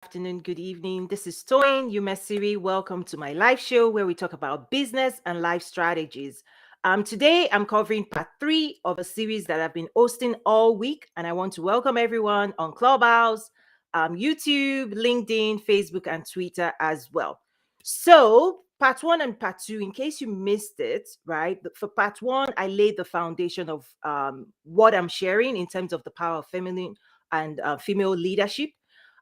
afternoon, good evening. This is Toyin Umesiri. Welcome to my live show where we talk about business and life strategies. Today, I'm covering part 3 of a series that I've been hosting all week, and I want to welcome everyone on Clubhouse, YouTube, LinkedIn, Facebook, and Twitter as well. So, part 1 and part 2, in case you missed it, right? For part 1, I laid the foundation of what I'm sharing in terms of the power of feminine and female leadership.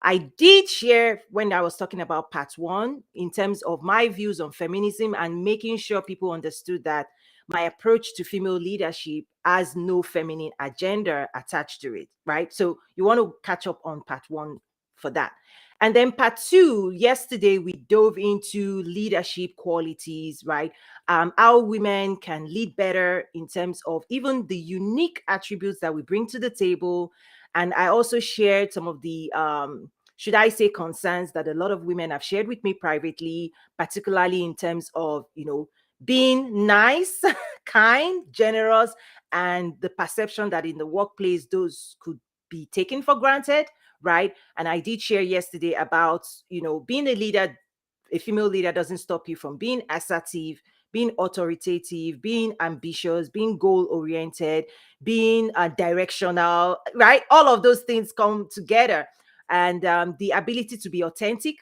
I did share when I was talking about part 1 in terms of my views on feminism and making sure people understood that my approach to female leadership has no feminine agenda attached to it, right? So you want to catch up on part 1 for that. And then part 2, yesterday we dove into leadership qualities, right? How women can lead better in terms of even the unique attributes that we bring to the table. And I also shared some of the should I say concerns that a lot of women have shared with me privately, particularly in terms of, being nice, kind, generous, and the perception that in the workplace those could be taken for granted, right? And I did share yesterday about, being a leader, a female leader doesn't stop you from being assertive, being authoritative, being ambitious, being goal oriented, being directional, right? All of those things come together. And the ability to be authentic,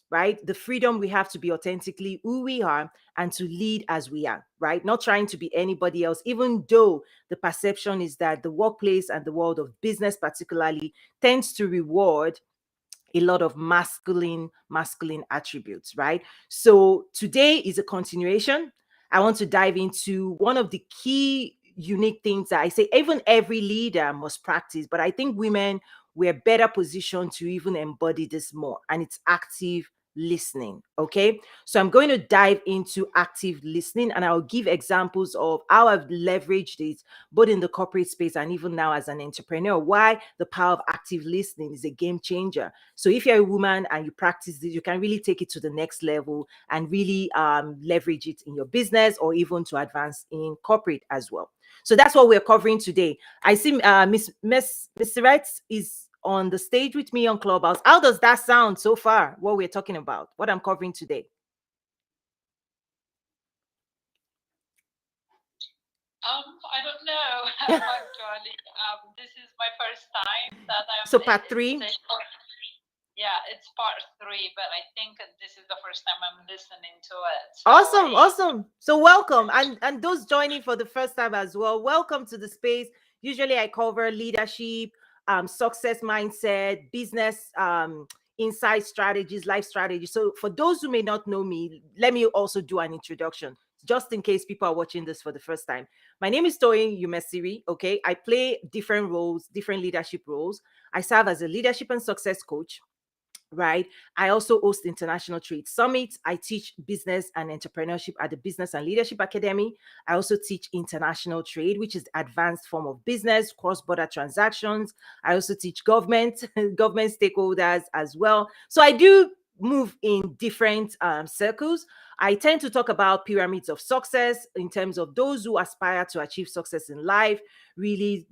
right? The freedom we have to be authentically who we are and to lead as we are, right? Not trying to be anybody else, even though the perception is that the workplace and the world of business, particularly, tends to reward a lot of masculine attributes, right? So today is a continuation. I want to dive into one of the key unique things that I say even every leader must practice, but I think women, we're better positioned to even embody this more, and it's active listening. Okay, so I'm going to dive into active listening, and I'll give examples of how I've leveraged it both in the corporate space and even now as an entrepreneur, why the power of active listening is a game changer. So if you're a woman and you practice this, you can really take it to the next level and really leverage it in your business or even to advance in corporate as well. So that's what we're covering today. I see Miss Rett is on the stage with me on Clubhouse. How does that sound so far? What we're talking about, what I'm covering today? I don't know actually. This is my first time that I'm. So part 3. Yeah, it's part 3, but I think this is the first time I'm listening to it. So Awesome. So welcome, and those joining for the first time as well. Welcome to the space. Usually, I cover leadership, success mindset, business insight strategies, life strategies. So for those who may not know me, let me also do an introduction, just in case people are watching this for the first time. My name is Toyin Umesiri. Okay, I play different roles, different leadership roles. I serve as a leadership and success coach, right? I also host international trade summits. I teach business and entrepreneurship at the Business and Leadership Academy. I also teach international trade, which is advanced form of business, cross-border transactions. I also teach government, government stakeholders as well. So I do move in different circles. I tend to talk about pyramids of success in terms of those who aspire to achieve success in life, really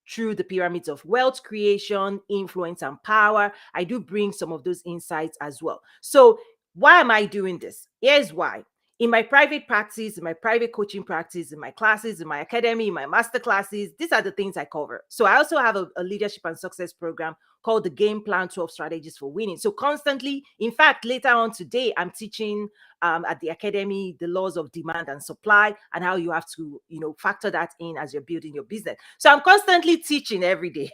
through the pyramids of wealth creation, influence, and power. I do bring some of those insights as well. So, why am I doing this? Here's why. In my private practice, in my private coaching practice, in my classes, in my academy, in my master classes, these are the things I cover. So I also have a leadership and success program called the Game Plan 12 Strategies for Winning. So constantly, in fact, later on today, I'm teaching at the academy the laws of demand and supply and how you have to, factor that in as you're building your business. So I'm constantly teaching every day.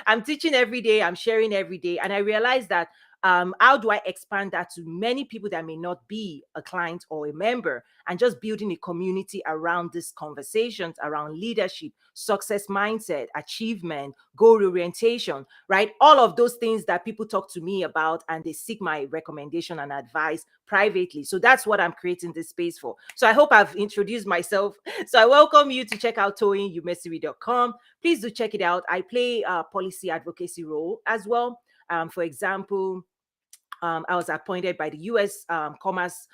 I'm teaching every day. I'm sharing every day. And I realize that how do I expand that to many people that may not be a client or a member, and just building a community around these conversations around leadership, success mindset, achievement, goal orientation, right? All of those things that people talk to me about and they seek my recommendation and advice privately. So that's what I'm creating this space for. So I hope I've introduced myself. So I welcome you to check out toyinumesiri.com. Please do check it out. I play a policy advocacy role as well. For example, I was appointed by the U.S. Commerce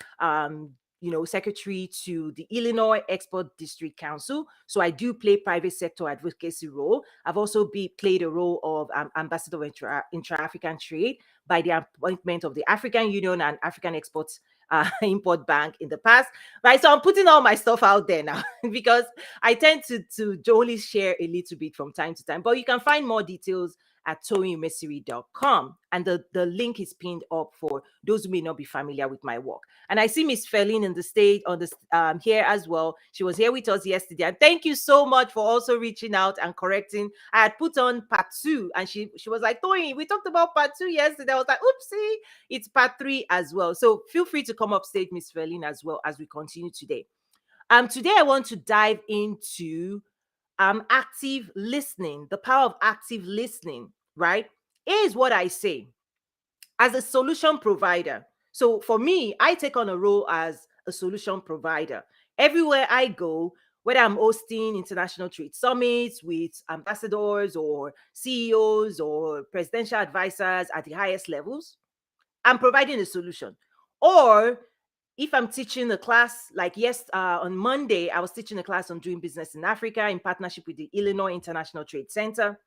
secretary to the Illinois Export District Council. So I do play private sector advocacy role. I've also played a role of ambassador of intra-African trade by the appointment of the African Union and African Exports Import Bank in the past. Right. So I'm putting all my stuff out there now because I tend to only share a little bit from time to time. But you can find more details at toyinmesiri.com. And the link is pinned up for those who may not be familiar with my work. And I see Miss Feline in the stage on this here as well. She was here with us yesterday. And thank you so much for also reaching out and correcting. I had put on part 2 and she was like, Toyin, we talked about part 2 yesterday. I was like, oopsie, it's part 3 as well. So feel free to come up stage, Miss Feline, as well as we continue today. Today I want to dive into active listening, the power of active listening, right? Is what I say as a solution provider. So for me, I take on a role as a solution provider. Everywhere I go, whether I'm hosting international trade summits with ambassadors or CEOs or presidential advisors at the highest levels, I'm providing a solution. Or if I'm teaching a class, like on Monday, I was teaching a class on doing business in Africa in partnership with the Illinois International Trade Center.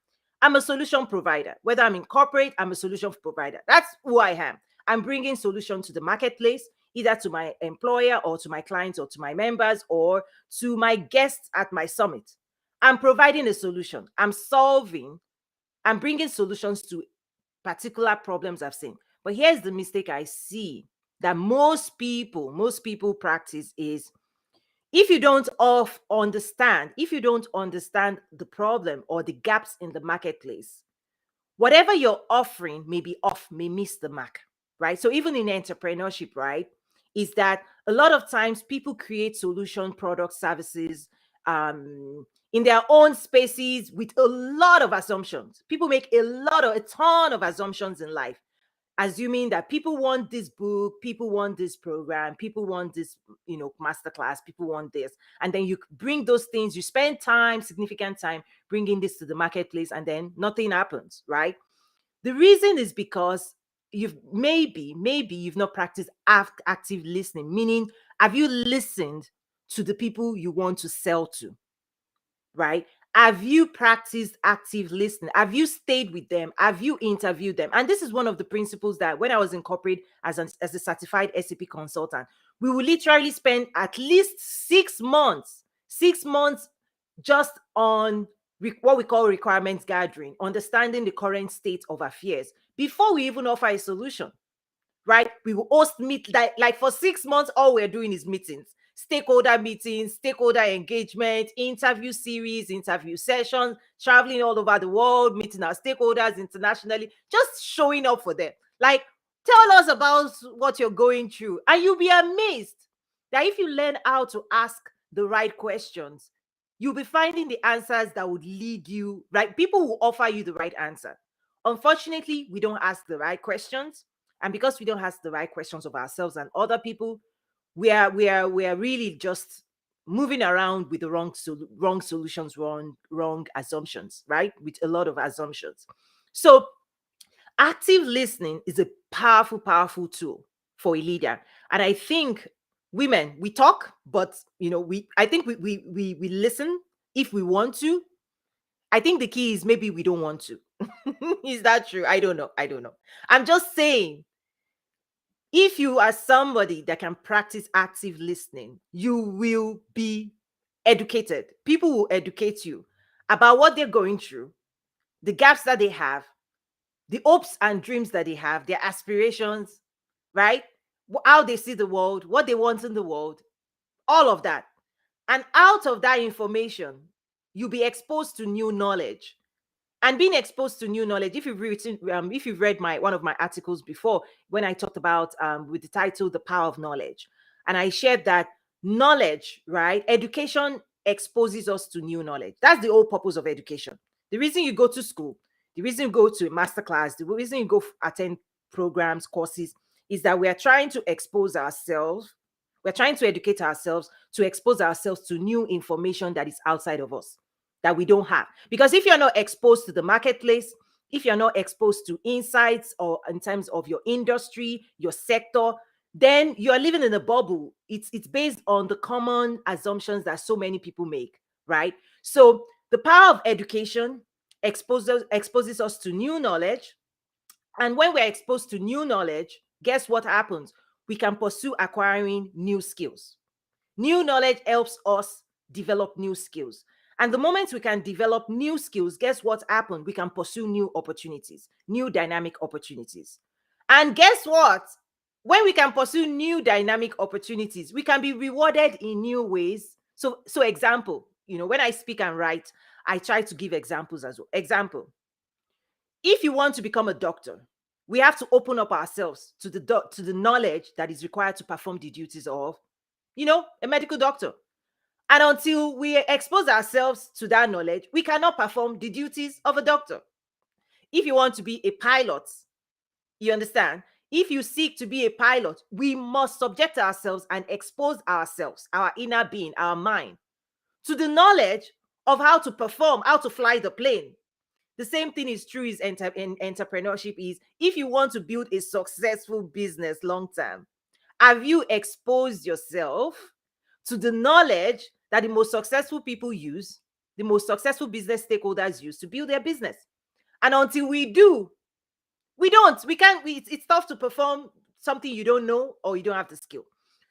I'm a solution provider. Whether I'm in corporate, I'm a solution provider. That's who I am. I'm bringing solutions to the marketplace, either to my employer or to my clients or to my members or to my guests at my summit. I'm providing a solution. I'm bringing solutions to particular problems I've seen. But here's the mistake I see that most people practice is if you don't understand the problem or the gaps in the marketplace, whatever you're offering may be off, may miss the mark, right? So even in entrepreneurship, right, is that a lot of times people create solution products, services in their own spaces with a lot of assumptions. People make a ton of assumptions in life, assuming that people want this book, people want this program, people want this, masterclass, people want this. And then you bring those things, you spend time, significant time bringing this to the marketplace, and then nothing happens, right? The reason is because you've maybe you've not practiced active listening, meaning have you listened to the people you want to sell to? Right? Have you practiced active listening? Have you stayed with them? Have you interviewed them? And this is one of the principles that when I was in corporate as a certified SAP consultant, we would literally spend at least 6 months just on what we call requirements gathering, understanding the current state of affairs before we even offer a solution. Right? We will host meet like for 6 months, all we're doing is meetings, stakeholder meetings, stakeholder engagement, interview series, interview sessions, traveling all over the world, meeting our stakeholders internationally, just showing up for them. Like, tell us about what you're going through. And you'll be amazed that if you learn how to ask the right questions, you'll be finding the answers that would lead you, right? People will offer you the right answer. Unfortunately, we don't ask the right questions. And because we don't ask the right questions of ourselves and other people, we are really just moving around with the wrong solutions, wrong assumptions, right? With a lot of assumptions. So active listening is a powerful tool for a leader. And I think women, we talk, but I think we listen if we want to. I think the key is maybe we don't want to. Is that true? I don't know. I'm just saying, if you are somebody that can practice active listening, you will be educated. People will educate you about what they're going through, the gaps that they have, the hopes and dreams that they have, their aspirations, right? How they see the world, what they want in the world, all of that. And out of that information, you'll be exposed to new knowledge. And being exposed to new knowledge, if you've read one of my articles before, when I talked about with the title "The Power of Knowledge," and I shared that knowledge, right? Education exposes us to new knowledge. That's the whole purpose of education. The reason you go to school, the reason you go to a master class, the reason you go attend programs, courses, is that we are trying to expose ourselves. We're trying to educate ourselves to expose ourselves to new information that is outside of us, that we don't have. Because if you're not exposed to the marketplace, if you're not exposed to insights or in terms of your industry, your sector, then you're living in a bubble. It's based on the common assumptions that so many people make, right? So the power of education exposes us to new knowledge. And when we're exposed to new knowledge, guess what happens? We can pursue acquiring new skills. New knowledge helps us develop new skills. And the moment we can develop new skills, guess what happens? We can pursue new opportunities, new dynamic opportunities. And guess what? When we can pursue new dynamic opportunities, we can be rewarded in new ways. So example, when I speak and write, I try to give examples as well. Example, if you want to become a doctor, we have to open up ourselves to the knowledge that is required to perform the duties of, a medical doctor. And until we expose ourselves to that knowledge, we cannot perform the duties of a doctor. If you want to be a pilot, you understand? If you seek to be a pilot, we must subject ourselves and expose ourselves, our inner being, our mind, to the knowledge of how to perform, how to fly the plane. The same thing is true in entrepreneurship is if you want to build a successful business long term, have you exposed yourself to the knowledge that the most successful people use, the most successful business stakeholders use to build their business? And until we do, we can't, it's tough to perform something you don't know or you don't have the skill.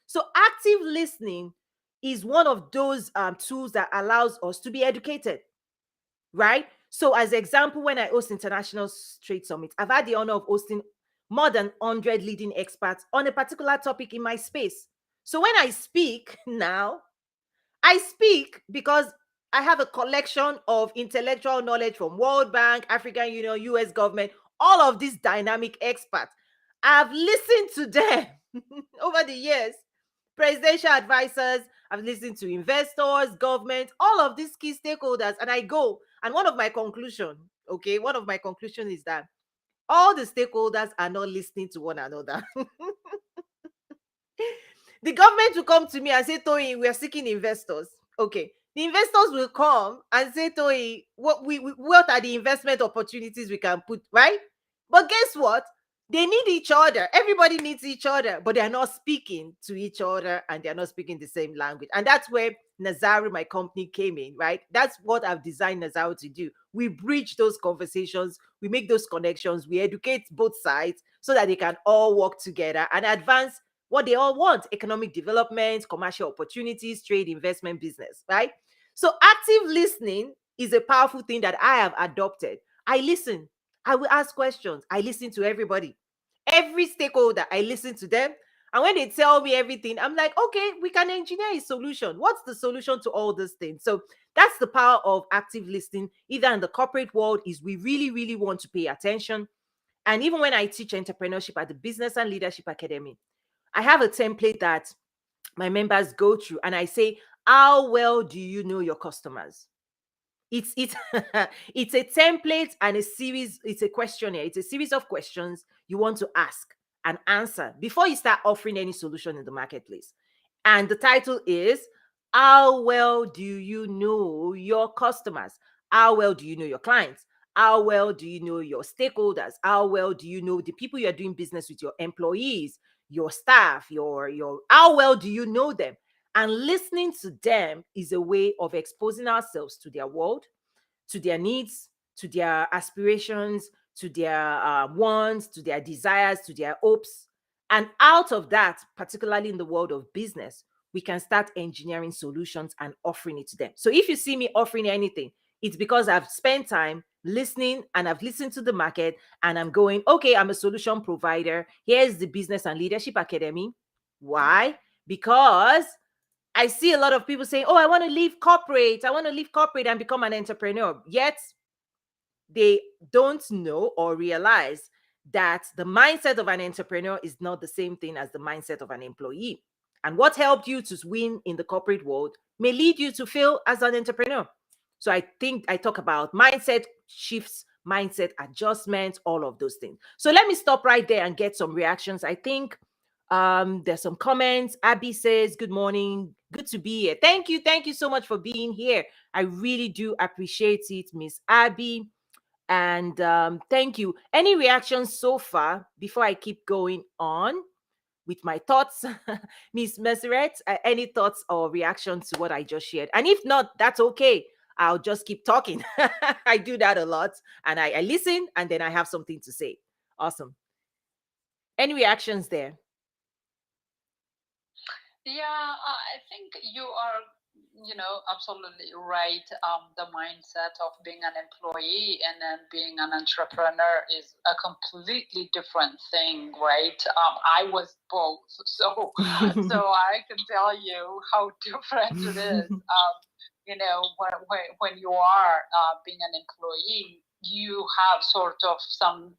So active listening is one of those tools that allows us to be educated, right? So, as example, when I host International Trade Summit, I've had the honor of hosting more than 100 leading experts on a particular topic in my space. So, when I speak now, I speak because I have a collection of intellectual knowledge from World Bank, African Union, US government, all of these dynamic experts. I've listened to them over the years, presidential advisors, I've listened to investors, government, all of these key stakeholders, and I go. And one of my conclusion is that all the stakeholders are not listening to one another. The government will come to me and say, Toyin, we are seeking investors. Okay. The investors will come and say, Toyin, what are the investment opportunities we can put, right? But guess what? They need each other. Everybody needs each other, but they are not speaking to each other and they are not speaking the same language. And that's where Nazaru, my company, came in, right? That's what I've designed Nazaru to do. We bridge those conversations, we make those connections, we educate both sides so that they can all work together and advance what they all want: economic development, commercial opportunities, trade, investment, business, right? So, active listening is a powerful thing that I have adopted. I listen, I will ask questions, I listen to everybody, every stakeholder, I listen to them. And when they tell me everything, I'm like, okay, we can engineer a solution. What's the solution to all these things? So, that's the power of active listening, either in the corporate world, is we really, really want to pay attention. And even when I teach entrepreneurship at the Business and Leadership Academy, I have a template that my members go through, and I say, how well do you know your customers? It's it's a template and a series, it's a questionnaire, it's a series of questions you want to ask and answer before you start offering any solution in the marketplace. And the title is, how well do you know your customers? How well do you know your clients? How well do you know your stakeholders? How well do you know the people you're doing business with, your employees, your staff, your how well do you know them? And listening to them is a way of exposing ourselves to their world, to their needs, to their aspirations, to their wants, to their desires, to their hopes. And out of that, particularly in the world of business, we can start engineering solutions and offering it to them. So if you see me offering anything, it's because I've spent time listening and I've listened to the market and I'm going, okay, I'm a solution provider. Here's the Business and Leadership Academy. Why? Because I see a lot of people saying, oh, I want to leave corporate. I want to leave corporate and become an entrepreneur. Yet they don't know or realize that the mindset of an entrepreneur is not the same thing as the mindset of an employee. And what helped you to win in the corporate world may lead you to fail as an entrepreneur. So I think I talk about mindset shifts, mindset adjustments, all of those things. So let me stop right there and get some reactions. I think there's some comments. Abby says, good morning, good to be here. Thank you so much for being here. I really do appreciate it, Miss Abby. And thank you. Any reactions so far before I keep going on? with my thoughts. Miss Meseret, any thoughts or reactions to what I just shared? And if not, that's okay. I'll just keep talking. I do that a lot, and I listen, and then I have something to say. Awesome. Any reactions there? Yeah, I think you are, absolutely right. The mindset of being an employee and then being an entrepreneur is a completely different thing, right? I was both, so I can tell you how different it is. When you are being an employee, you have sort of some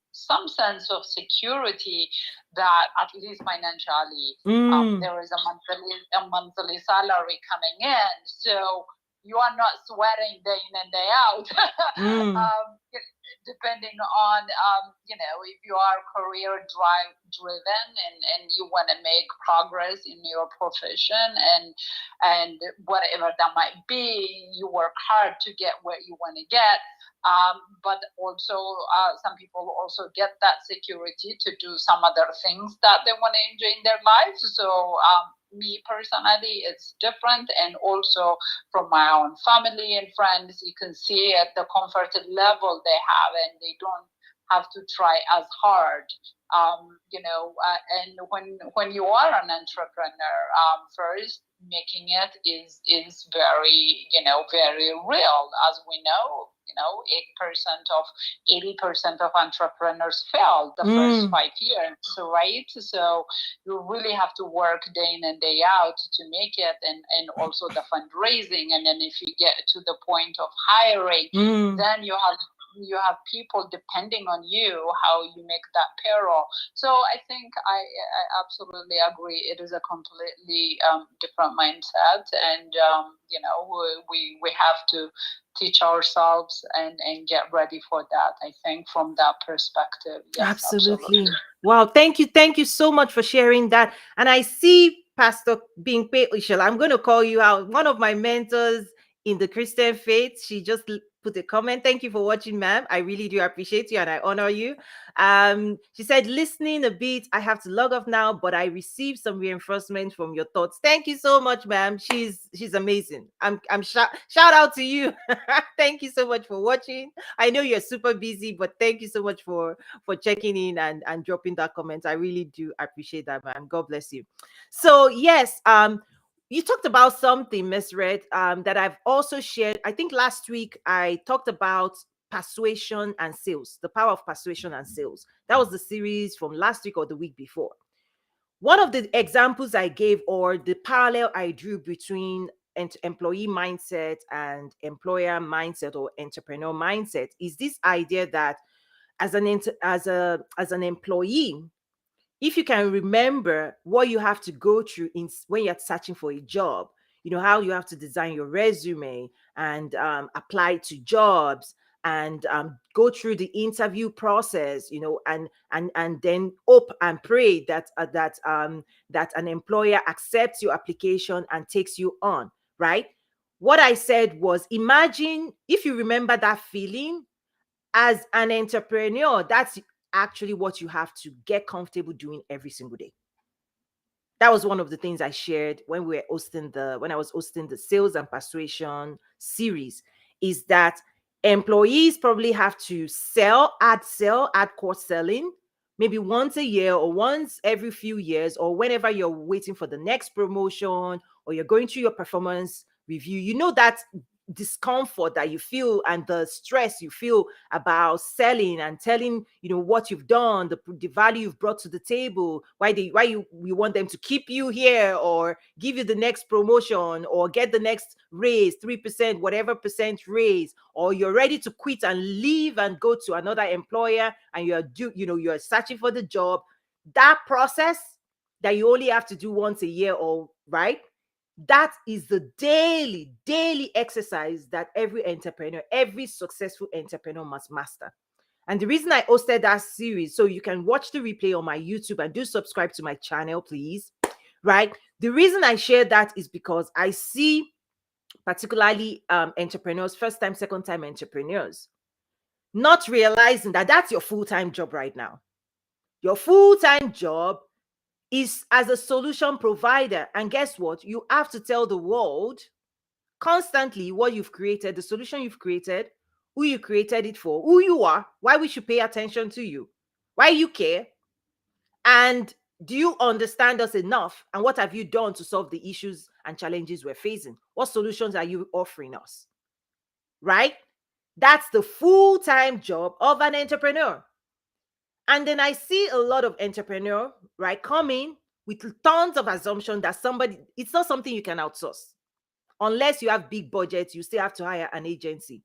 sense of security that at least financially there is a monthly salary coming in, so you are not sweating day in and day out. Depending on if you are career driven and you want to make progress in your profession and whatever that might be, you work hard to get where you want to get. But also, some people also get that security to do some other things that they want to enjoy in their lives. So, me personally, it's different. And also from my own family and friends, you can see at the comforted level they have, and they don't have to try as hard. And when you are an entrepreneur, first making it is very very real, as we know. 80% of entrepreneurs fail the first 5 years, right? So you really have to work day in and day out to make it, and also the fundraising. And then if you get to the point of hiring, then you have people depending on you, how you make that payroll. So I think I absolutely agree. It is a completely different mindset, and we have to teach ourselves and get ready for that. I think from that perspective, yes, absolutely. Wow, thank you so much for sharing that. And I see Pastor Bingpe Ushel. I'm going to call you out. One of my mentors in the Christian faith. She just put a comment. Thank you for watching, ma'am. I really do appreciate you and I honor you. She said, listening a bit. I have to log off now, but I received some reinforcement from your thoughts. Thank you so much, ma'am. She's amazing. I'm shout out to you. Thank you so much for watching. I know you're super busy, but thank you so much for checking in and dropping that comment. I really do appreciate that, ma'am. God bless you. So yes, you talked about something, Miss Red, that I've also shared. I think last week I talked about persuasion and sales, the power of persuasion and sales. That was the series from last week or the week before. One of the examples I gave, or the parallel I drew between employee mindset and employer mindset or entrepreneur mindset, is this idea that as an employee, if you can remember what you have to go through when you're searching for a job, how you have to design your resume and apply to jobs and go through the interview process, and then hope and pray that an employer accepts your application and takes you on, right? What I said was, imagine if you remember that feeling as an entrepreneur. That's actually what you have to get comfortable doing every single day. That was one of the things I shared when I was hosting the sales and persuasion series, is that employees probably have to add course selling, maybe once a year or once every few years, or whenever you're waiting for the next promotion or you're going through your performance review. That discomfort that you feel and the stress you feel about selling and telling what you've done, the value you've brought to the table, we want them to keep you here or give you the next promotion or get the next raise, 3%, whatever percent raise, or you're ready to quit and leave and go to another employer, and you're searching for the job. That process that you only have to do once a year, or right, that is the daily exercise that every successful entrepreneur must master. And the reason I hosted that series, so you can watch the replay on my YouTube, and do subscribe to my channel, please. Right? The reason I share that is because I see particularly entrepreneurs, first time, second time entrepreneurs, not realizing that that's your full-time job right now. Your full-time job is as a solution provider. And guess what? You have to tell the world constantly what you've created, the solution you've created, who you created it for, who you are, why we should pay attention to you, why you care, and do you understand us enough? And what have you done to solve the issues and challenges we're facing? What solutions are you offering us? Right? That's the full-time job of an entrepreneur. And then I see a lot of entrepreneur, right, coming with tons of assumption that somebody, it's not something you can outsource. Unless you have big budgets, you still have to hire an agency.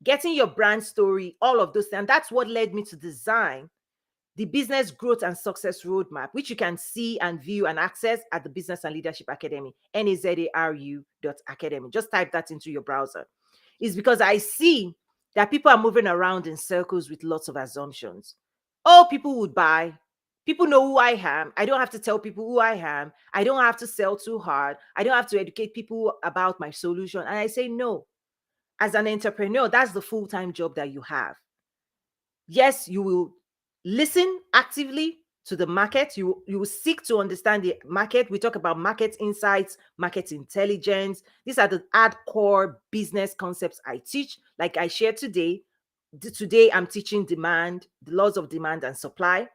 Getting your brand story, all of those things. And that's what led me to design the Business Growth and Success Roadmap, which you can see and view and access at the Business and Leadership Academy, nazaru.academy. Just type that into your browser. It's because I see that people are moving around in circles with lots of assumptions. Oh, people would buy. People know who I am. I don't have to tell people who I am. I don't have to sell too hard. I don't have to educate people about my solution. And I say, no. As an entrepreneur, that's the full-time job that you have. Yes, you will listen actively to the market. You will seek to understand the market. We talk about market insights, market intelligence. These are the hardcore business concepts I teach. Like I shared today. Today I'm teaching demand, the laws of demand and supply.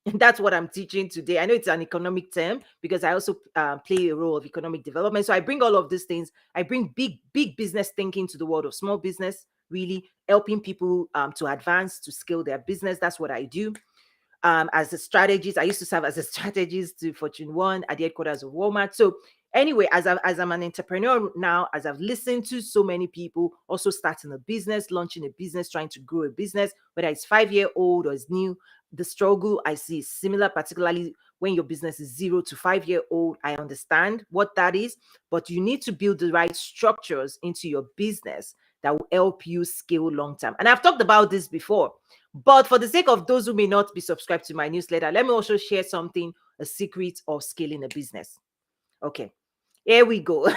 And that's what I'm teaching today. I know it's an economic term because I also play a role of economic development. So I bring all of these things. I bring big business thinking to the world of small business, really helping people to advance, to scale their business. That's what I do. As a strategist, I used to serve as a strategist to Fortune 1 at the headquarters of Walmart. So anyway, as I'm an entrepreneur now, as I've listened to so many people also starting a business, launching a business, trying to grow a business, whether it's 5-year-old or it's new, the struggle I see is similar, particularly when your business is 0 to 5-year-old. I understand what that is, but you need to build the right structures into your business that will help you scale long term. And I've talked about this before, but for the sake of those who may not be subscribed to my newsletter, let me also share something, a secret of scaling a business. Okay, here we go.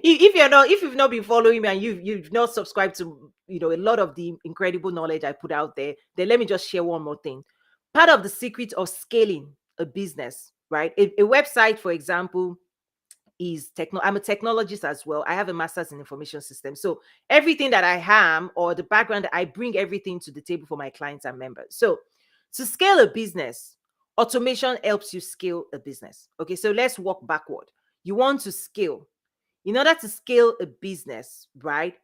If you've not been following me and you've not subscribed to a lot of the incredible knowledge I put out there, then let me just share one more thing. Part of the secret of scaling a business, right? A website, for example, is I'm a technologist as well. I have a master's in information systems. So everything that I am, or the background, I bring everything to the table for my clients and members. So to scale a business, automation helps you scale a business. Okay, so let's walk backward. You want to scale. In order to scale a business, right?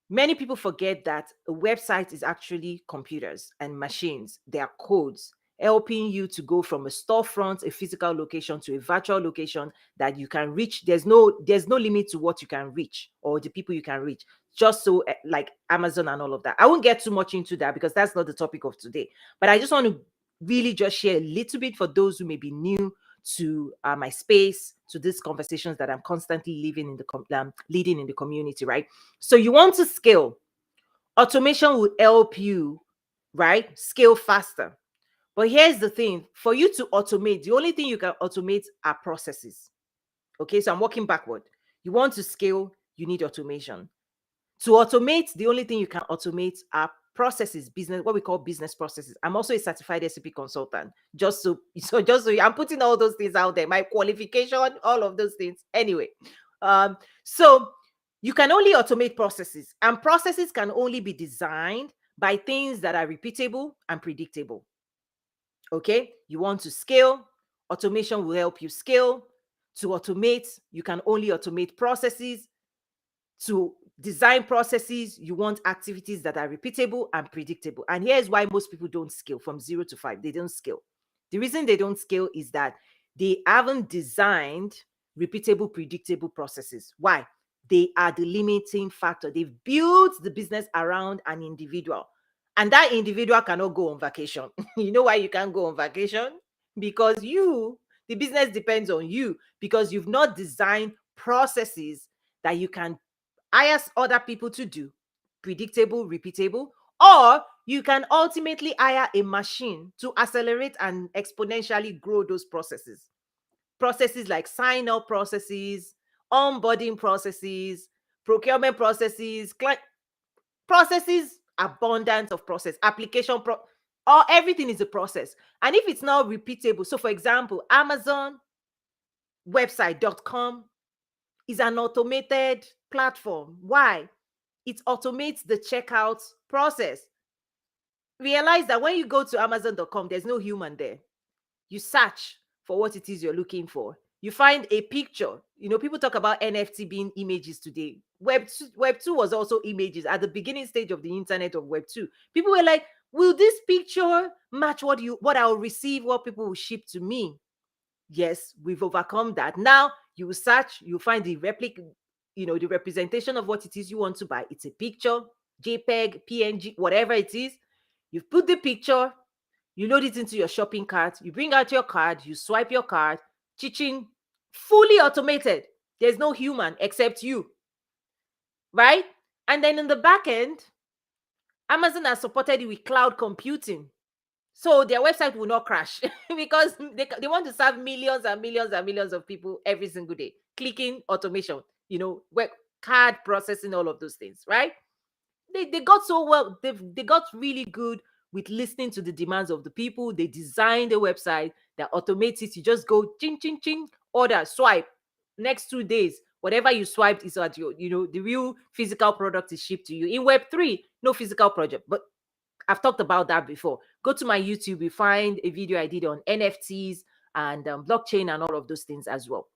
Many people forget that a website is actually computers and machines. They are codes helping you to go from a storefront, a physical location, to a virtual location that you can reach. There's no limit to what you can reach or the people you can reach. Just so like Amazon and all of that. I won't get too much into that because that's not the topic of today. But I just want to really just share a little bit for those who may be new to my space, to these conversations that I'm constantly leading in the community, right? So you want to scale. Automation will help you, right? Scale faster. But here's the thing, for you to automate, the only thing you can automate are processes. Okay, so I'm working backward. You want to scale, you need automation. To automate, the only thing you can automate are processes, business, what we call business processes. I'm also a certified SAP consultant. I'm putting all those things out there, my qualification, all of those things. Anyway, so you can only automate processes, and processes can only be designed by things that are repeatable and predictable. Okay, you want to scale, automation will help you scale. To automate, you can only automate processes. To design processes, you want activities that are repeatable and predictable. And here's why most people don't scale from 0 to 5. They don't scale. The reason they don't scale is that they haven't designed repeatable, predictable processes. Why? They are the limiting factor. They've built the business around an individual, and that individual cannot go on vacation. You know why you can't go on vacation? Because the business depends on you, because you've not designed processes that you can hire other people to do, predictable, repeatable, or you can ultimately hire a machine to accelerate and exponentially grow those processes. Processes like sign up processes, onboarding processes, procurement processes, client processes, abundance of process, application Or everything is a process. And if it's not repeatable, so for example, Amazon website.com is an automated platform. Why? It automates the checkout process. Realize that when you go to Amazon.com, there's no human there. You search for what it is you're looking for. You find a picture. People talk about NFT being images today. Web 2 was also images at the beginning stage of the internet of Web 2. People were like, will this picture match what I'll receive, what people will ship to me? Yes, we've overcome that. Now you search, you find the replica, the representation of what it is you want to buy. It's a picture, JPEG, PNG, whatever it is. You put the picture, you load it into your shopping cart, you bring out your card, you swipe your card, chiching, fully automated. There's no human except you, right? And then in the back end, Amazon has supported it with cloud computing. So their website will not crash because they want to serve millions and millions and millions of people every single day. Clicking automation, web card processing, all of those things, right? They got so well, they got really good with listening to the demands of the people. They designed a website that automates it. You just go ching ching ching, order, swipe. Next 2 days, whatever you swiped is at your, the real physical product is shipped to you. In Web 3, no physical project, but I've talked about that before. Go to my YouTube, you find a video I did on NFTs and blockchain and all of those things as well.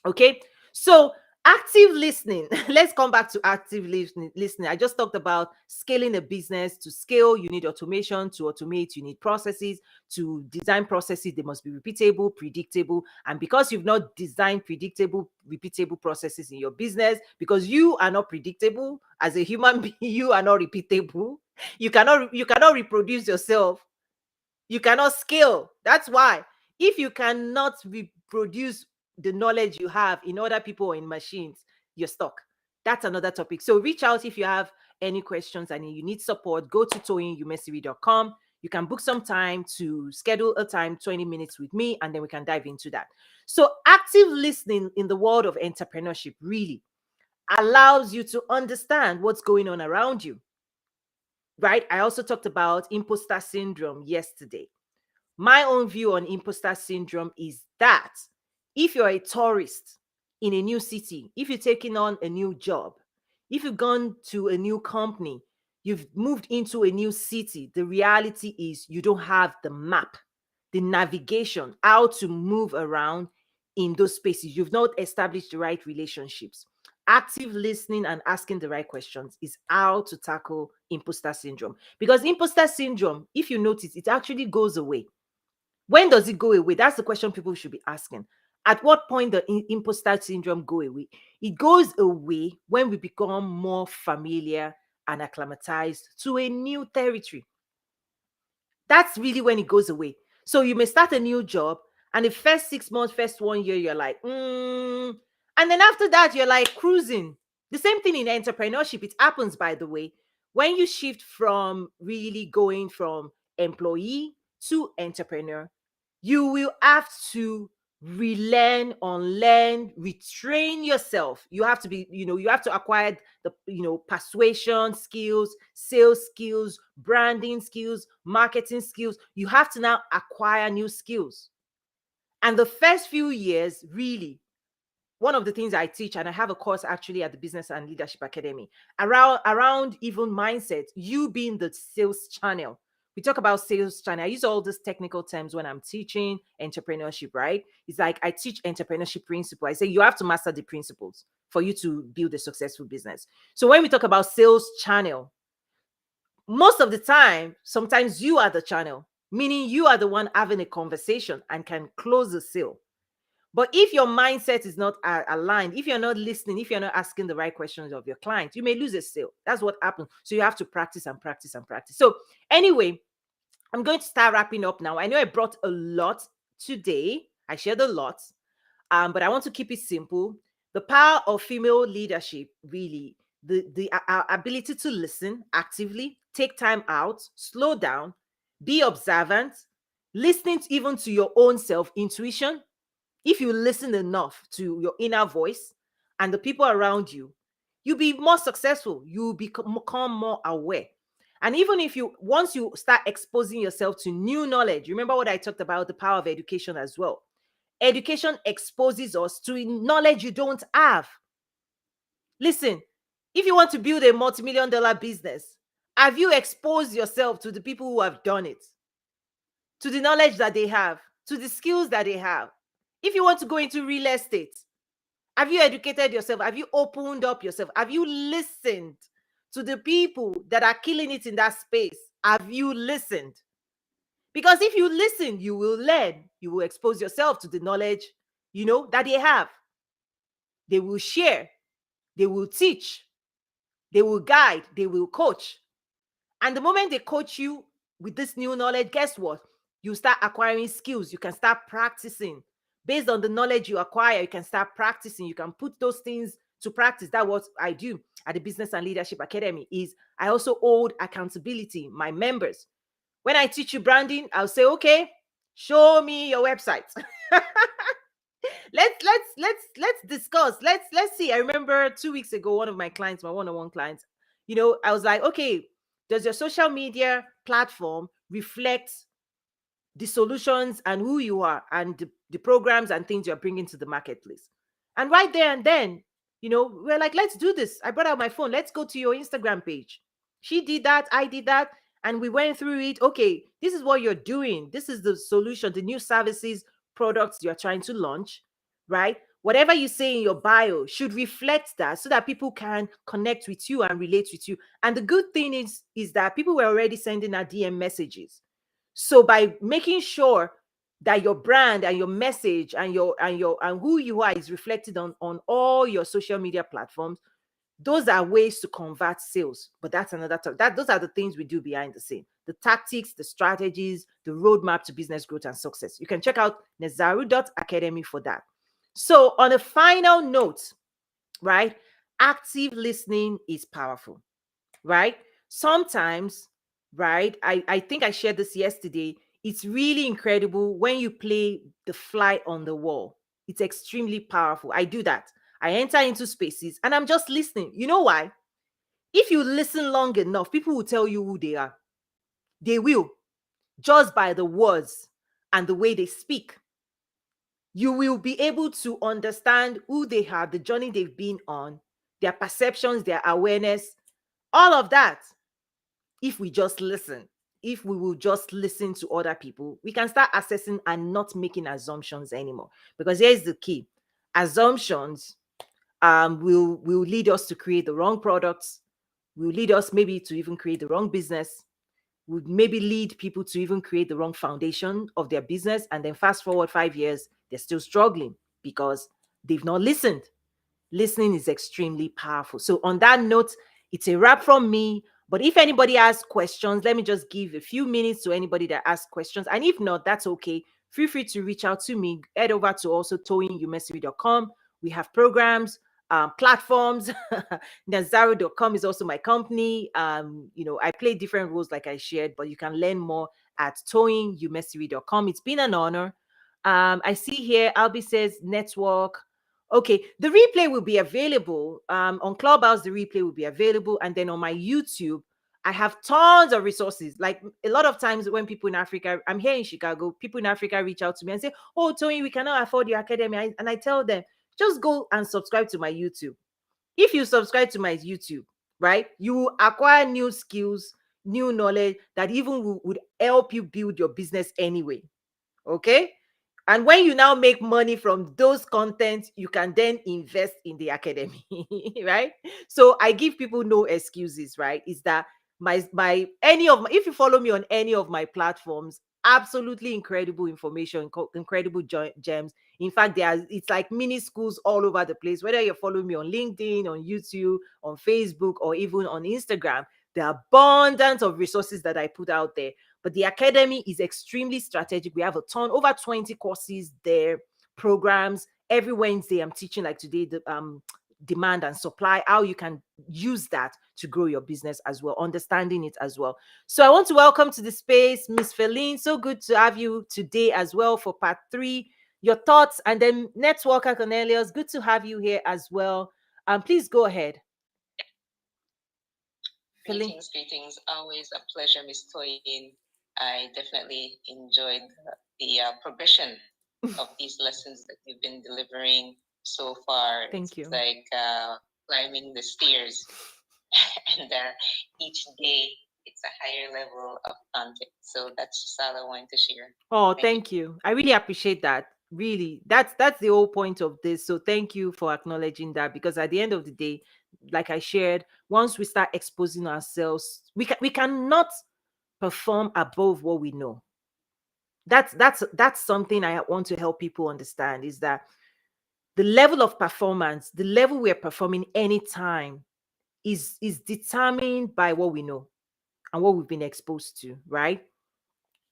Okay, so active listening. Let's come back to active listening. I just talked about scaling a business. To scale, you need automation. To automate, you need processes. To design processes, they must be repeatable, predictable. And because you've not designed predictable, repeatable processes in your business, because you are not predictable as a human being, you are not repeatable. You cannot reproduce yourself. You cannot scale. That's why. If you cannot reproduce the knowledge you have in other people or in machines, you're stuck. That's another topic. So reach out if you have any questions and you need support. Go to toyinyumesiri.com. You can book some time to schedule a time, 20 minutes with me, and then we can dive into that. So active listening in the world of entrepreneurship really allows you to understand what's going on around you. Right? I also talked about imposter syndrome yesterday. My own view on imposter syndrome is that if you're a tourist in a new city, if you're taking on a new job, if you've gone to a new company, you've moved into a new city, the reality is you don't have the map, the navigation, how to move around in those spaces. You've not established the right relationships. Active listening and asking the right questions is how to tackle imposter syndrome. Because imposter syndrome, if you notice, it actually goes away. When does it go away? That's the question people should be asking. At what point does imposter syndrome go away? It goes away when we become more familiar and acclimatized to a new territory. That's really when it goes away. So you may start a new job, and the first 6 months, first 1 year, you're like, and then after that, you're like cruising. The same thing in entrepreneurship. It happens, by the way, when you shift from really going from employee to entrepreneur, you will have to relearn, unlearn, retrain yourself. You have to be, you have to acquire the, persuasion skills, sales skills, branding skills, marketing skills. You have to now acquire new skills. And the first few years, really, one of the things I teach, and I have a course actually at the Business and Leadership Academy around even mindset, you being the sales channel. We talk about sales channel. I use all these technical terms when I'm teaching entrepreneurship, right? It's like I teach entrepreneurship principle. I say you have to master the principles for you to build a successful business. So when we talk about sales channel, most of the time, sometimes you are the channel, meaning you are the one having a conversation and can close the sale. But if your mindset is not aligned, if you're not listening, if you're not asking the right questions of your client, you may lose a sale. That's what happens. So you have to practice and practice and practice. So anyway, I'm going to start wrapping up now. I know I brought a lot today. I shared a lot, but I want to keep it simple. The power of female leadership, really, the ability to listen actively, take time out, slow down, be observant, listening even to your own self, intuition. If you listen enough to your inner voice and the people around you, you'll be more successful. You'll become more aware. And even if once you start exposing yourself to new knowledge, remember what I talked about, the power of education as well. Education exposes us to knowledge you don't have. Listen, if you want to build a multi-million dollar business, have you exposed yourself to the people who have done it? To the knowledge that they have, to the skills that they have? If you want to go into real estate, have you educated yourself? Have you opened up yourself? Have you listened to the people that are killing it in that space? Have you listened? Because if you listen, you will learn. You will expose yourself to the knowledge, that they have. They will share. They will teach. They will guide. They will coach. And the moment they coach you with this new knowledge, guess what? You start acquiring skills. You can start practicing. Based on the knowledge you acquire, you can start practicing. You can put those things to practice. That's what I do at the Business and Leadership Academy. Is I also hold accountability, my members. When I teach you branding, I'll say, okay, show me your website. let's discuss. Let's see. I remember 2 weeks ago, one of my clients, my one-on-one clients, I was like, okay, does your social media platform reflect the solutions and who you are and the programs and things you're bringing to the marketplace? And right there and then, we're like, let's do this. I brought out my phone. Let's go to your Instagram page. She did that. I did that. And we went through it. Okay, this is what you're doing. This is the solution, the new services, products you're trying to launch, right? Whatever you say in your bio should reflect that so that people can connect with you and relate with you. And the good thing is that people were already sending our DM messages. So by making sure that your brand and your message and who you are is reflected on all your social media platforms, those are ways to convert sales. But that's another talk. Those are the things we do behind the scene: the tactics, the strategies, the roadmap to business growth and success. You can check out nezaru.academy for that. So on a final note, right, active listening is powerful, right? Sometimes, right, I think I shared this yesterday. It's really incredible when you play the fly on the wall. It's extremely powerful. I do that. I enter into spaces and I'm just listening. You know why? If you listen long enough, people will tell you who they are. They will, just by the words and the way they speak. You will be able to understand who they are, the journey they've been on, their perceptions, their awareness, all of that. If we just listen, if we will just listen to other people, we can start assessing and not making assumptions anymore. Because here's the key: assumptions will lead us to create the wrong products, will lead us maybe to even create the wrong business, would maybe lead people to even create the wrong foundation of their business. And then fast forward 5 years, they're still struggling because they've not listened. Listening is extremely powerful. So on that note, it's a wrap from me. But if anybody has questions, let me just give a few minutes to anybody that asks questions. And if not, that's okay. Feel free to reach out to me. Head over to also toyinumesiri.com. We have programs, platforms. Nazaru.com is also my company. I play different roles like I shared, but you can learn more at toyinumesiri.com. It's been an honor. I see here, Albie says network. Okay, the replay will be available on Clubhouse. The replay will be available, and then on my YouTube, I have tons of resources. Like a lot of times when people in Africa, I'm here in Chicago, people in Africa reach out to me and say, "Oh, Tony, we cannot afford your academy," and I tell them, just go and subscribe to my YouTube. If you subscribe to my YouTube, right, you will acquire new skills, new knowledge that even would help you build your business anyway. Okay. And when you now make money from those contents, you can then invest in the academy, right? So I give people no excuses, right? Is that if you follow me on any of my platforms, absolutely incredible information, incredible gems. In fact, it's like mini schools all over the place. Whether you're following me on LinkedIn, on YouTube, on Facebook, or even on Instagram, there are abundance of resources that I put out there. But the academy is extremely strategic. We have a ton, over 20 courses there, programs. Every Wednesday, I'm teaching, like today, the demand and supply, how you can use that to grow your business as well, understanding it as well. So I want to welcome to the space Miss Feline. So good to have you today as well for part 3. Your thoughts, and then Networker Cornelius, good to have you here as well. Please go ahead. Feeling. Greetings. Always a pleasure, Miss Toyin. I definitely enjoyed the progression of these lessons that you've been delivering so far. Thank It's you. like climbing the stairs, and each day it's a higher level of content. So that's just all I wanted to share. Oh, Thank you. thank you. I really appreciate that. Really, that's the whole point of this. So thank you for acknowledging that, because at the end of the day, like I shared, once we start exposing ourselves, we cannot perform above what we know. That's something I want to help people understand, is that the level of performance, the level we're performing anytime, is determined by what we know and what we've been exposed to, right?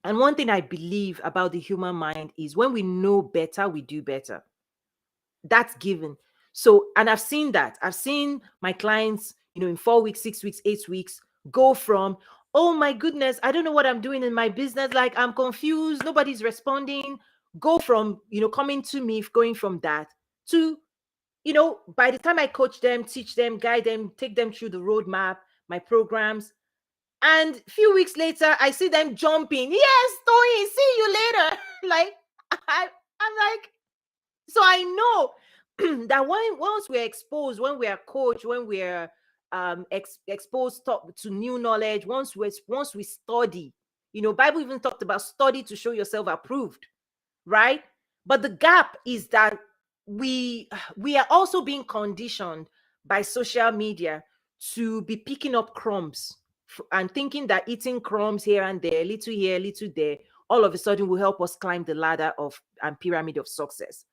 And one thing I believe about the human mind is when we know better, we do better. That's given. So, and I've seen that. I've seen my clients, in 4 weeks, 6 weeks, 8 weeks, go from, oh my goodness, I don't know what I'm doing in my business. Like, I'm confused. Nobody's responding. Go from, coming to me, going from that to, by the time I coach them, teach them, guide them, take them through the roadmap, my programs, and a few weeks later, I see them jumping. Yes, Tony, see you later. Like, I'm like, so I know that once we're exposed, when we are coached, when we're exposed to new knowledge, once we study, Bible even talked about study to show yourself approved, right? But the gap is that we we are also being conditioned by social media to be picking up crumbs and thinking that eating crumbs here, little there, all of a sudden will help us climb the ladder of and pyramid of success.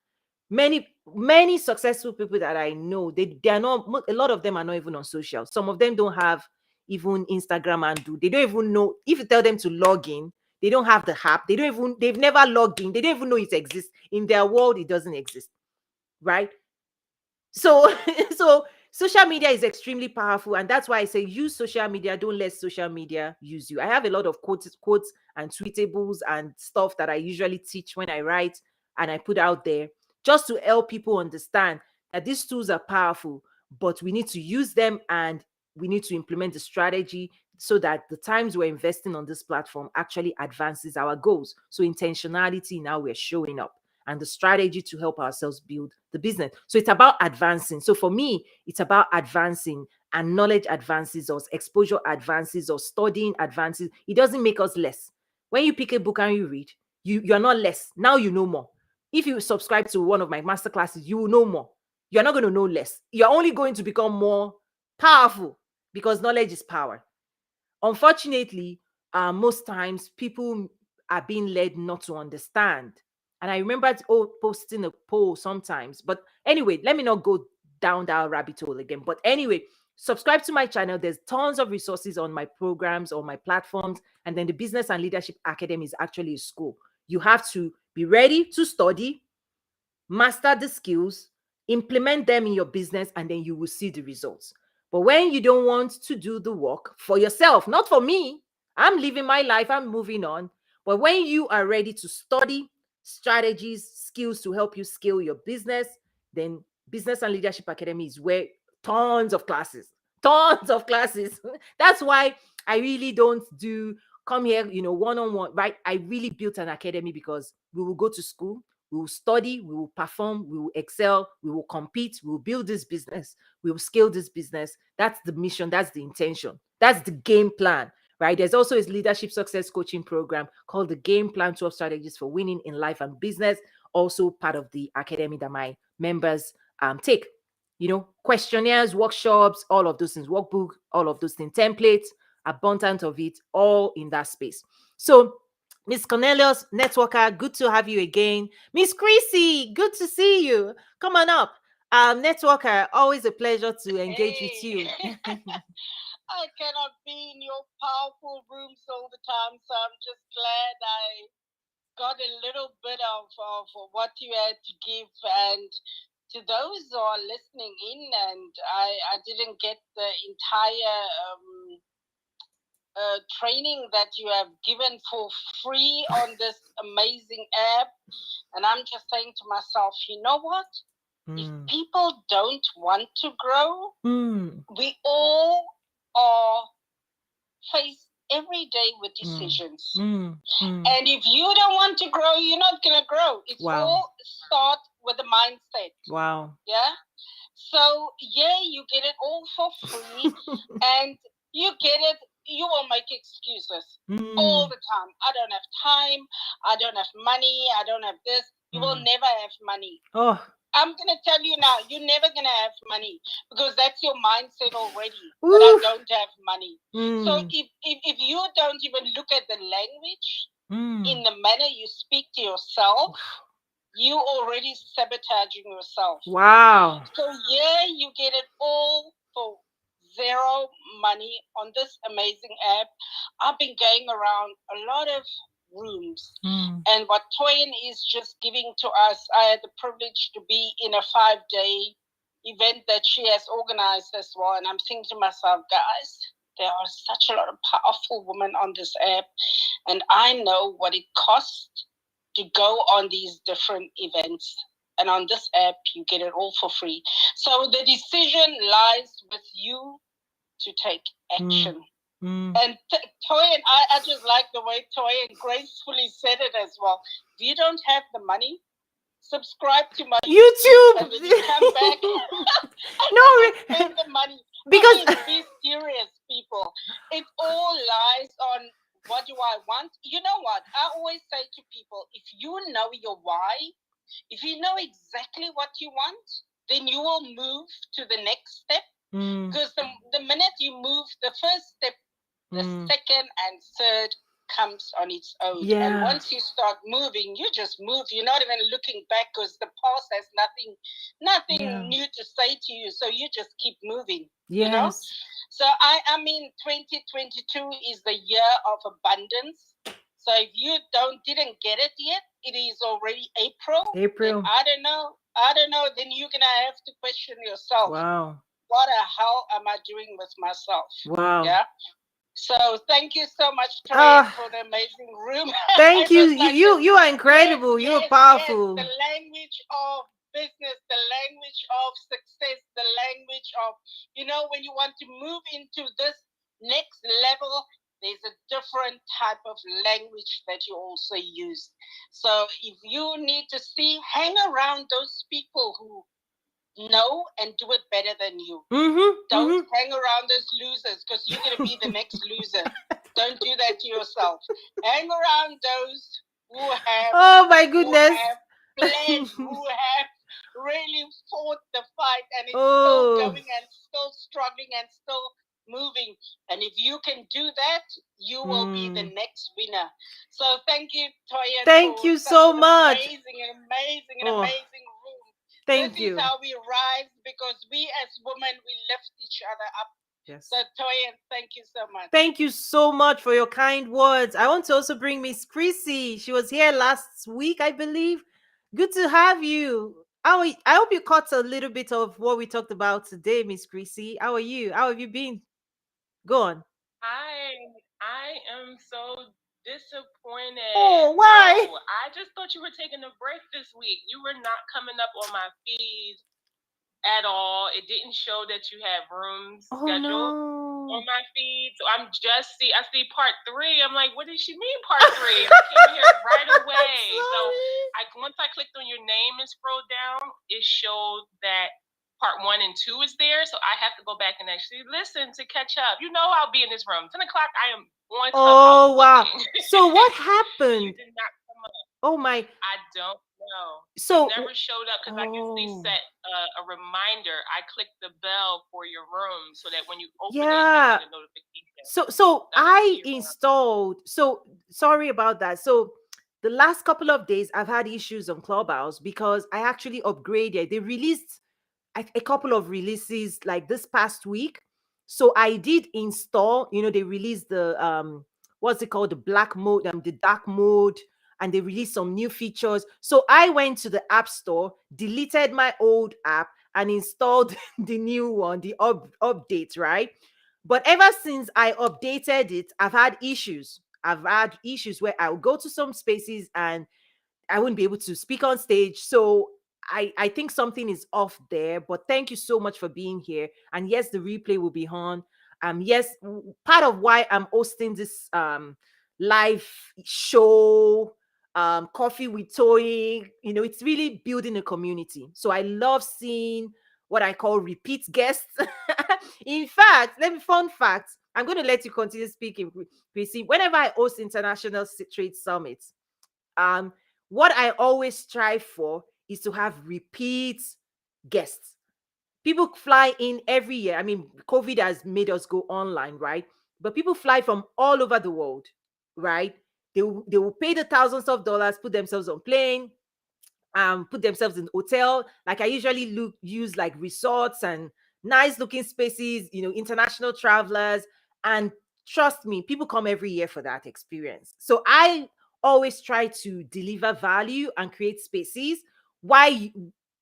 Many successful people that I know, they are not, a lot of them are not even on social. Some of them don't have even Instagram, and they don't even know. If you tell them to log in, they don't have the app. They've never logged in. They don't even know it exists. In their world, it doesn't exist, right? So so social media is extremely powerful, and that's why I say use social media. Don't let social media use you. I have a lot of quotes and tweetables and stuff that I usually teach when I write and I put out there, just to help people understand that these tools are powerful, but we need to use them, and we need to implement the strategy so that the times we're investing on this platform actually advances our goals. So intentionality, now we're showing up, and the strategy to help ourselves build the business. So it's about advancing. So for me, it's about advancing, and knowledge advances us, exposure advances us, studying advances. It doesn't make us less. When you pick a book and you read, you're not less. Now you know more. If you subscribe to one of my master classes, you will know more. You're not going to know less. You're only going to become more powerful, because knowledge is power. Unfortunately, most times people are being led not to understand. And I remember posting a poll sometimes. But anyway, let me not go down that rabbit hole again. But anyway, subscribe to my channel. There's tons of resources on my programs, on my platforms. And then the Business and Leadership Academy is actually a school. You have to be ready to study, master the skills, implement them in your business, and then you will see the results. But when you don't want to do the work for yourself, not for me, I'm living my life, I'm moving on. But when you are ready to study strategies, skills to help you scale your business, then Business and Leadership Academy is where tons of classes, tons of classes. That's why I really don't do come here, one on one, right? I really built an academy because we will go to school, we will study, we will perform, we will excel, we will compete, we will build this business, we will scale this business. That's the mission, that's the intention, that's the game plan, right? There's also a leadership success coaching program called the Game Plan 12 Strategies for Winning in Life and Business, also part of the academy that my members take. Questionnaires, workshops, all of those things, workbook, all of those things, templates, abundant of it, all in that space. So Miss Cornelius, networker, good to have you again. Miss Chrissy, good to see you. Come on up. Networker, always a pleasure to engage with you. I cannot be in your powerful rooms all the time, so I'm just glad I got a little bit of what you had to give. And to those who are listening in, and I didn't get the entire training that you have given for free on this amazing app. And I'm just saying to myself, you know what? If people don't want to grow, we all are face every day with Mm. decisions. Mm. Mm. And if you don't want to grow, you're not going to grow. It's Wow. all start with the mindset. Wow. Yeah. So, yeah, you get it all for free and you get it, you will make excuses all the time. I don't have time. I don't have money. I don't have this. You will never have money. Oh. I'm going to tell you now, you're never going to have money because that's your mindset already, Oof. that I don't have money. So Mm. if you don't even look at the language in Mm. the manner you speak to yourself, Wow. you already sabotaging yourself. Wow. So yeah, you get it all for zero money on this amazing app. I've been going around a lot of rooms, and what Toyin is just giving to us, I had the privilege to be in a 5-day event that she has organized as well. And I'm thinking to myself, guys, there are such a lot of powerful women on this app, and I know what it costs to go on these different events. And on this app, you get it all for free. So the decision lies with you to take action. And Toyin, I just like the way Toyin gracefully said it as well. If you don't have the money, subscribe to my YouTube. and then you come back and No, then spend the money. because I mean, be serious, people. It all lies on what do I want. You know what? I always say to people, if you know your why, if you know exactly what you want, then you will move to the next step. Because the minute you move the first step, the second and third comes on its own. Yeah. And once you start moving, you just move. You're not even looking back because the past has nothing new to say to you. So you just keep moving. Yes. You know? So I mean 2022 is the year of abundance. So if you didn't get it yet, it is already April. Then I don't know. Then you're gonna have to question yourself. Wow. What the hell am I doing with myself? Wow. Yeah. So thank you so much, Toyin, for the amazing room. Thank you. You are incredible. Yes, You're powerful. Yes, the language of business, the language of success, the language of, when you want to move into this next level, there's a different type of language that you also use. So if you need to hang around those people who know and do it better than you. Don't hang around those losers because you're going to be the next loser. Don't do that to yourself. Hang around those who have, oh my goodness, who have bled, who have really fought the fight and it's still going and still struggling and still moving. And if you can do that, you will be the next winner. So thank you, Toyin. Thank you so much. Amazing room. Thank you. This is how we rise because we as women, we lift each other up. Yes. So Toyin, thank you so much. Thank you so much for your kind words. I want to also bring Miss Chrissy. She was here last week, I believe. Good to have you. I hope you caught a little bit of what we talked about today, Miss Chrissy. How are you? How have you been? Go on. I am so disappointed. Oh, why? No, I just thought you were taking a break this week. You were not coming up on my feed at all. It didn't show that you had rooms scheduled on my feed. So I see part 3. I'm like, what does she mean part 3? And I came here right away. So once I clicked on your name and scrolled down, it showed that part 1 and 2 is there. So I have to go back and actually listen to catch up. You know, I'll be in this room. 10 o'clock, I am on Clubhouse. Oh, wow. So what happened? You did not come up. Oh, my. I don't know. So you never showed up because I guess they set a reminder. I clicked the bell for your room so that when you open it, I get a notification. So I installed. So sorry about that. So the last couple of days, I've had issues on Clubhouse because I actually upgraded. They released a couple of releases like this past week. So I did install. They released the what's it called, the black mode, the dark mode, and they released some new features. So I went to the App Store, deleted my old app, and installed the new one, the update, right? But ever since I updated it, I've had issues. I've had issues where I'll go to some spaces and I wouldn't be able to speak on stage. So I think something is off there. But thank you so much for being here. And yes, the replay will be on. Yes, part of why I'm hosting this live show, coffee with Toy, it's really building a community. So I love seeing what I call repeat guests. In fact, fun fact, I'm going to let you continue speaking, Chrissy. Whenever I host international trade summits, um, what I always strive for is to have repeat guests. People fly in every year. I mean, COVID has made us go online, right? But people fly from all over the world, right? They will pay the thousands of dollars, put themselves on plane, put themselves in hotel. Like I usually use like resorts and nice looking spaces, international travelers. And trust me, people come every year for that experience. So I always try to deliver value and create spaces why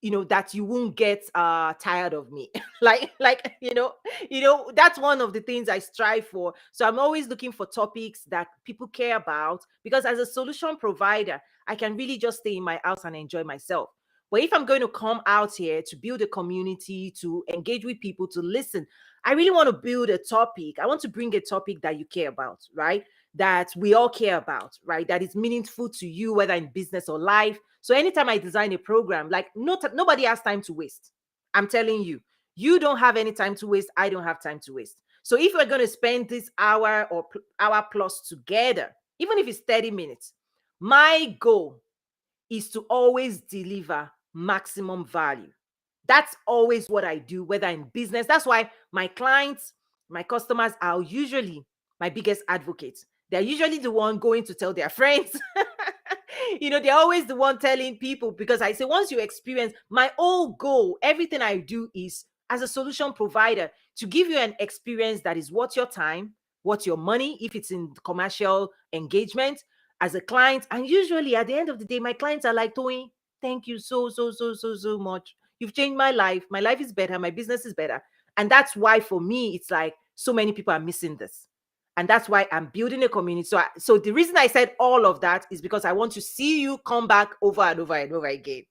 that you won't get tired of me. like that's one of the things I strive for. So I'm always looking for topics that people care about, because as a solution provider, I can really just stay in my house and enjoy myself. But if I'm going to come out here to build a community, to engage with people, to listen, I really want to build a topic. I want to bring a topic that you care about, right? That we all care about, right? That is meaningful to you, whether in business or life. So anytime I design a program, like nobody has time to waste. I'm telling you, you don't have any time to waste. I don't have time to waste. So if we're going to spend this hour or hour plus together, even if it's 30 minutes, my goal is to always deliver maximum value. That's always what I do, whether in business. That's why my clients, my customers are usually my biggest advocates. They're usually the one going to tell their friends. They're always the one telling people, because I say, once you experience, my whole goal, everything I do is as a solution provider to give you an experience that is worth your time, worth your money, if it's in commercial engagement, as a client. And usually at the end of the day, my clients are like, Tony, thank you so much. You've changed my life. My life is better. My business is better. And that's why for me, it's like so many people are missing this. And that's why I'm building a community. So the reason I said all of that is because I want to see you come back over and over and over again.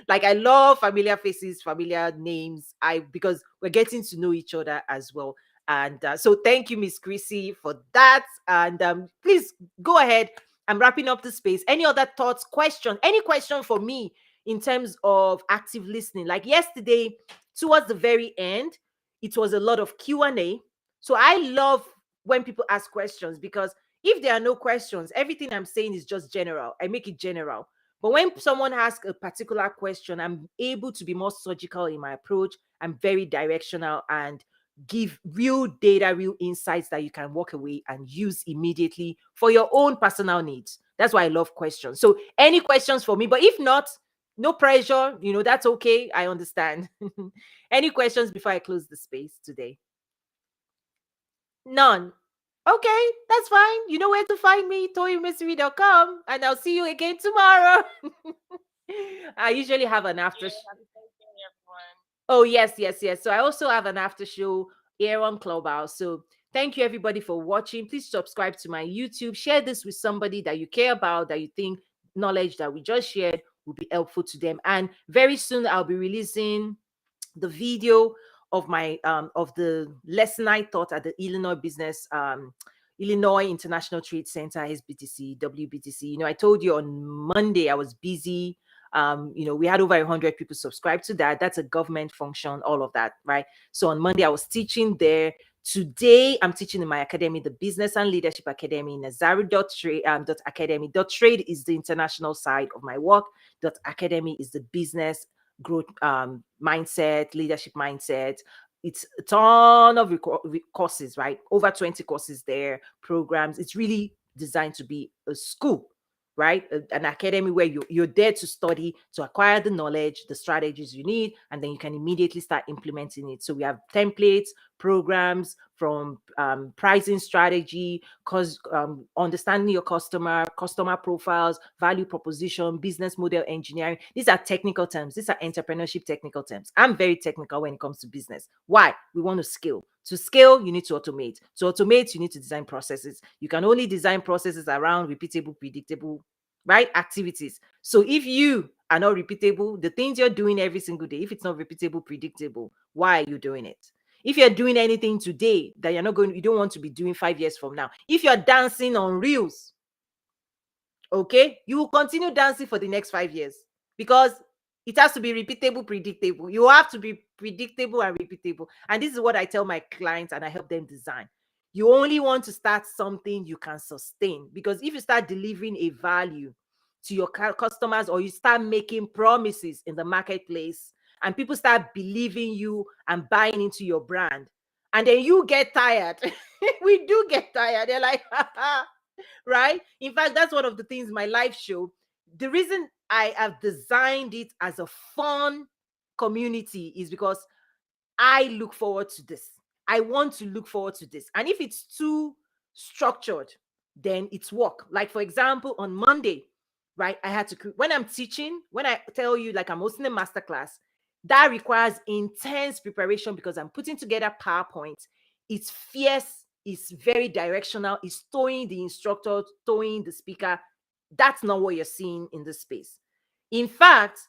Like I love familiar faces, familiar names. Because we're getting to know each other as well. And so thank you, Miss Chrissy, for that. And please go ahead. I'm wrapping up the space. Any other thoughts, question, any question for me in terms of active listening? Like yesterday, towards the very end, it was a lot of Q&A. So I love when people ask questions, because if there are no questions, everything I'm saying is just general. I make it general. But when someone asks a particular question, I'm able to be more surgical in my approach. I'm very directional and give real data, real insights that you can walk away and use immediately for your own personal needs. That's why I love questions. So any questions for me? But if not, no pressure, that's okay. I understand. Any questions before I close the space today? None. Okay, that's fine. You know where to find me, toyomystery.com, and I'll see you again tomorrow. I usually have an after. Oh, yes, yes, yes. So I also have an after show here on Clubhouse. So thank you, everybody, for watching. Please subscribe to my YouTube. Share this with somebody that you care about, that you think knowledge that we just shared will be helpful to them. And very soon, I'll be releasing the video of my of the lesson I taught at the Illinois International Trade Center, SBTC, WBTC. I told you on Monday I was busy. We had over 100 people subscribe to that. That's a government function, all of that, right? So on Monday I was teaching there. Today I'm teaching in my academy, the Business and Leadership Academy, Nazaru.trade. Trade is the international side of my work. Academy is the business growth mindset, leadership mindset. It's a ton of courses, right? Over 20 courses there, programs. It's really designed to be a school, right? An academy where you're there to study, to acquire the knowledge, the strategies you need, and then you can immediately start implementing it. So we have templates, programs from pricing strategy, understanding your customer profiles, value proposition, business model engineering. These are technical terms. These are entrepreneurship technical terms. I'm very technical when it comes to business. Why? We want to scale. To scale, you need to automate. To automate, you need to design processes. You can only design processes around repeatable, predictable, right, activities. So if you are not repeatable, the things you're doing every single day, if it's not repeatable, predictable, why are you doing it? If you're doing anything today that you don't want to be doing 5 years from now, if you're dancing on reels, okay, you will continue dancing for the next 5 years, because it has to be repeatable, predictable. You have to be predictable and repeatable. And this is what I tell my clients and I help them design. You only want to start something you can sustain, because if you start delivering a value to your customers, or you start making promises in the marketplace and people start believing you and buying into your brand, and then you get tired, we do get tired. They're like, right? In fact, that's one of the things my live show. The reason I have designed it as a fun community is because I look forward to this. I want to look forward to this. And if it's too structured, then it's work. Like, for example, on Monday, right? I had to, when I'm teaching, when I tell you, like, I'm hosting a masterclass, that requires intense preparation because I'm putting together PowerPoint. It's fierce, it's very directional, it's towing the instructor, towing the speaker. That's not what you're seeing in this space. In fact,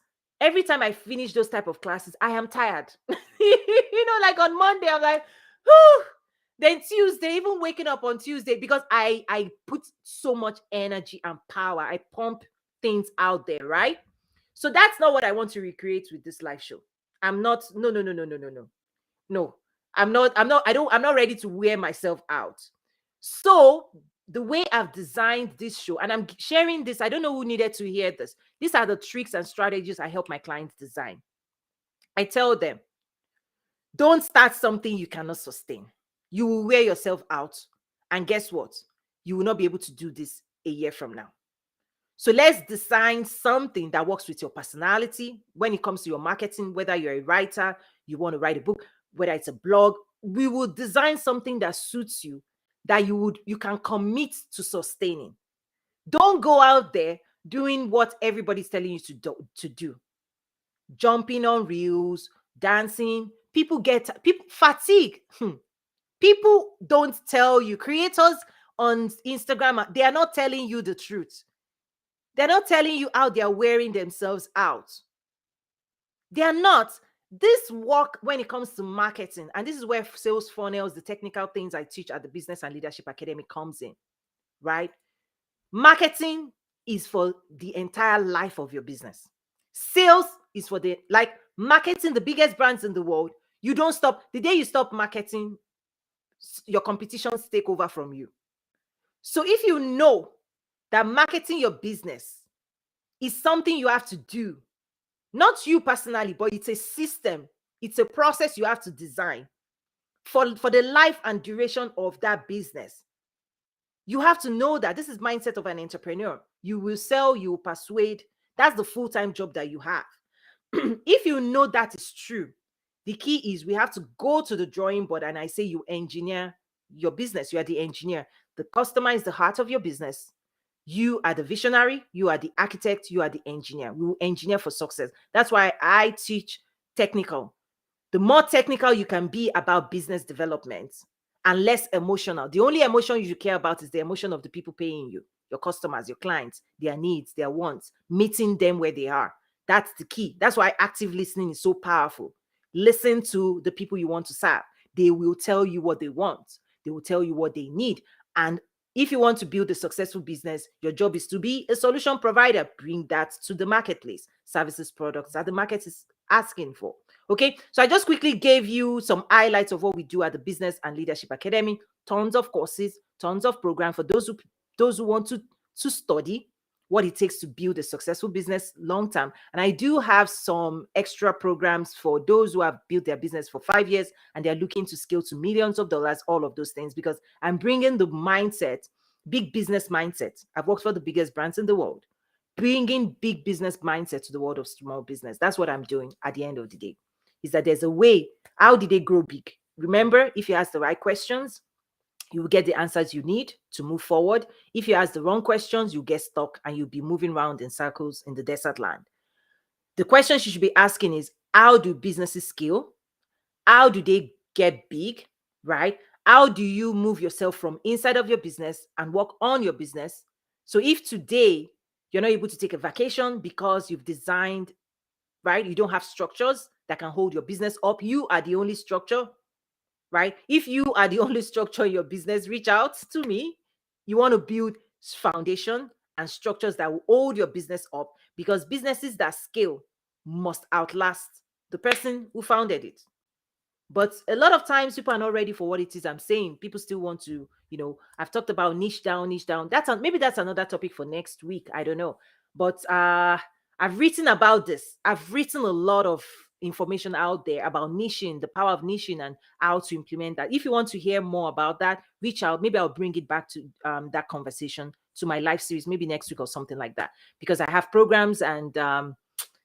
every time I finish those type of classes, I am tired. Like on Monday, I'm like, whew. Then Tuesday, even waking up on Tuesday, because I put so much energy and power. I pump things out there, right? So that's not what I want to recreate with this live show. I'm not, no, no, no, no, no, no, no. No, I'm not ready to wear myself out. So the way I've designed this show, and I'm sharing this, I don't know who needed to hear this. These are the tricks and strategies I help my clients design. I tell them, don't start something you cannot sustain. You will wear yourself out. And guess what? You will not be able to do this a year from now. So let's design something that works with your personality when it comes to your marketing, whether you're a writer, you want to write a book, whether it's a blog. We will design something that suits you, that you can commit to sustaining. Don't go out there doing what everybody's telling you to do. Jumping on reels, dancing. People fatigue. People don't tell you. Creators on Instagram, they are not telling you the truth. They're not telling you how they're wearing themselves out. They are not. This work, when it comes to marketing, and this is where sales funnels, the technical things I teach at the Business and Leadership Academy comes in, right? Marketing is for the entire life of your business. Sales is for marketing the biggest brands in the world. You don't stop. The day you stop marketing, your competitions take over from you. So if you know that marketing your business is something you have to do, not you personally, but it's a system, it's a process you have to design for the life and duration of that business. You have to know that this is mindset of an entrepreneur. You will sell, you will persuade. That's the full-time job that you have. If you know that is true, the key is we have to go to the drawing board, and I say you engineer your business. You are the engineer. The customer is the heart of your business. You are the visionary, you are the architect, you are the engineer. We will engineer for success. That's why I teach technical. The more technical you can be about business development and less emotional. The only emotion you care about is the emotion of the people paying you, your customers, your clients, their needs, their wants, meeting them where they are. That's the key. That's why active listening is so powerful. Listen to the people you want to serve. They will tell you what they want. They will tell you what they need. And if you want to build a successful business, your job is to be a solution provider. Bring that to the marketplace, services, products that the market is asking for. Okay, so I just quickly gave you some highlights of what we do at the Business and Leadership Academy. Tons of courses, tons of programs for those who want to study what it takes to build a successful business long term. And I do have some extra programs for those who have built their business for 5 years and they're looking to scale to millions of dollars, all of those things, because I'm bringing the mindset, big business mindset. I've worked for the biggest brands in the world, bringing big business mindset to the world of small business. That's what I'm doing at the end of the day, is that there's a way. How did they grow big? Remember, if you ask the right questions, you will get the answers you need to move forward. If you ask the wrong questions, you get stuck and you'll be moving around in circles in the desert land. The questions you should be asking is, how do businesses scale? How do they get big, right? How do you move yourself from inside of your business and work on your business? So if today you're not able to take a vacation because you've designed, right? You don't have structures that can hold your business up. You are the only structure. right? If you are the only structure in your business, reach out to me. You want to build foundation and structures that will hold your business up, because businesses that scale must outlast the person who founded it. But a lot of times people are not ready for what it is I'm saying. People still want to, I've talked about niche down, niche down. Maybe that's another topic for next week. I don't know. But I've written about this. I've written a lot of information out there about niching, the power of niching, and how to implement that. If you want to hear more about that, reach out. Maybe I'll bring it back to that conversation to my live series, maybe next week or something like that, because I have programs, and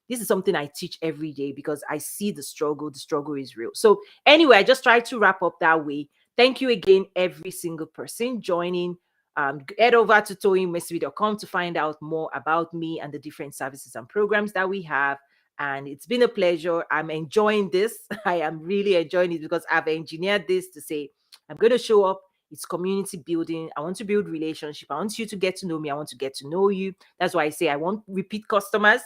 this is something I teach every day because I see the struggle. The struggle is real. So anyway, I just try to wrap up that way. Thank you again, every single person joining. Head over to toyinmesiri.com to find out more about me and the different services and programs that we have. And it's been a pleasure. I'm enjoying this. I am really enjoying it because I've engineered this to say, I'm going to show up. It's community building. I want to build relationship. I want you to get to know me. I want to get to know you. That's why I say I want repeat customers,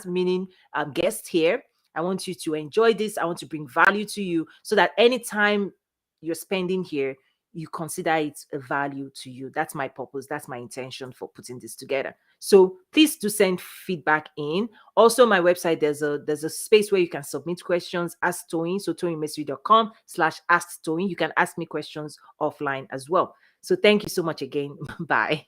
meaning guests here. I want you to enjoy this. I want to bring value to you so that anytime you're spending here, you consider it a value to you. That's my purpose. That's my intention for putting this together. So please do send feedback in. Also, my website, there's a space where you can submit questions. Ask Toyin. So toyinmesiri.com/ask Toyin. You can ask me questions offline as well. So thank you so much again. Bye.